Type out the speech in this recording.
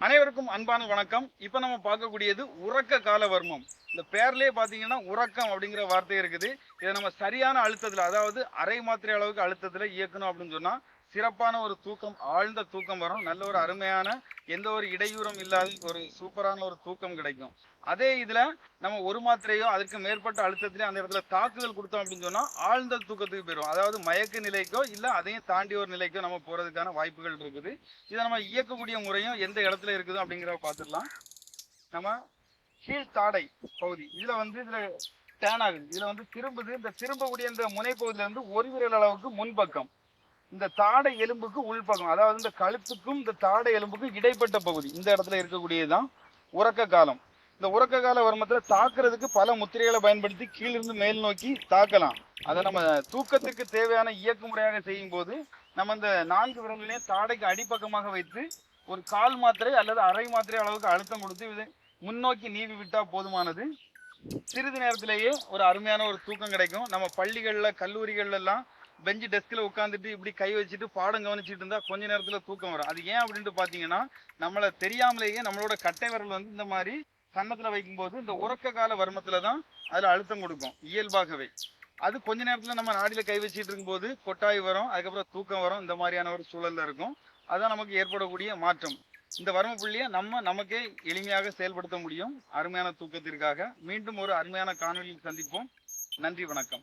அனைவருக்கும் அன்பான வணக்கம். இப்ப நம்ம பார்க்கக்கூடியது உறக்க கால வர்மம். இந்த பேர்லயே பாத்தீங்கன்னா உறக்கம் அப்படிங்கிற வார்த்தை இருக்குது. இதை நம்ம சரியான அழுத்தத்துல, அதாவது அரை மாத்திரை அளவுக்கு அழுத்தத்துல இயக்கணும் அப்படின்னு சொன்னா சிறப்பான ஒரு தூக்கம், ஆழ்ந்த தூக்கம் வரும். நல்ல ஒரு அருமையான, எந்த ஒரு இடையூறும் இல்லாத ஒரு சூப்பரான ஒரு தூக்கம் கிடைக்கும். அதே இதுல நம்ம ஒரு மாத்திரையோ அதற்கு மேற்பட்ட அழுத்தத்திலே அந்த இடத்துல தாக்குதல் கொடுத்தோம் அப்படின்னு சொன்னா ஆழ்ந்த தூக்கத்துக்கு போயிடும். அதாவது மயக்க நிலைக்கோ இல்ல அதையும் தாண்டி ஒரு நிலைக்கோ நம்ம போறதுக்கான வாய்ப்புகள் இருக்குது. இதை நம்ம இயக்கக்கூடிய முறையும் எந்த இடத்துல இருக்குது அப்படிங்கிறத பார்த்துடலாம். நம்ம கீழ் தாடை பகுதி இதுல டேன் ஆகுது. இதுல திரும்புது. இந்த திரும்பக்கூடிய இந்த முனைப்பகுதியில இருந்து ஒரு விரல் அளவுக்கு முன்பக்கம், இந்த தாடை எலும்புக்கு உள்பக்கம், அதாவது இந்த கழுத்துக்கும் இந்த தாடை எலும்புக்கும் இடைப்பட்ட பகுதி, இந்த இடத்துல இருக்கக்கூடியதுதான் உறக்க காலம். இந்த உறக்க கால வர்மத்துல தாக்குறதுக்கு பல முத்திரைகளை பயன்படுத்தி கீழிருந்து மேல் நோக்கி தாக்கலாம். அதை நம்ம தூக்கத்துக்கு தேவையான இயக்கு முறையாக செய்யும் போது நம்ம இந்த 4 விரல்களையும் தாடைக்கு அடிப்பக்கமாக வைத்து ஒரு கால் மாத்திரை அல்லது அரை மாத்திரை அளவுக்கு அழுத்தம் கொடுத்து இதை முன்னோக்கி நீவி விட்டா போதுமானது. சிறிது நேரத்திலேயே ஒரு அருமையான ஒரு தூக்கம் கிடைக்கும். நம்ம பள்ளிகள்ல கல்லூரிகள்ல எல்லாம் பெஞ்சு டெஸ்க்ல உட்காந்துட்டு இப்படி கை வச்சுட்டு பாடம் கவனிச்சுட்டு இருந்தா கொஞ்ச நேரத்துல தூக்கம் வரும். அது ஏன் அப்படின்ட்டு பாத்தீங்கன்னா, நம்மள தெரியாமலேயே நம்மளோட கட்டை விரல் இந்த மாதிரி கன்னத்துல வைக்கும்போது இந்த உறக்க கால வர்மத்துலதான் அதுல அழுத்தம் கொடுக்கும் இயல்பாகவே. அது கொஞ்ச நேரத்துல நம்ம நாடியில கை வச்சுட்டு இருக்கும்போது கொட்டாய் வரும், அதுக்கப்புறம் தூக்கம் வரும். இந்த மாதிரியான ஒரு சூழல்ல இருக்கும். அதான் நமக்கு ஏற்படக்கூடிய மாற்றம். இந்த வர்ம புள்ளியை நமக்கே எளிமையாக செயல்படுத்த முடியும் அருமையான தூக்கத்திற்காக. மீண்டும் ஒரு அருமையான காணொலியில் சந்திப்போம். நன்றி, வணக்கம்.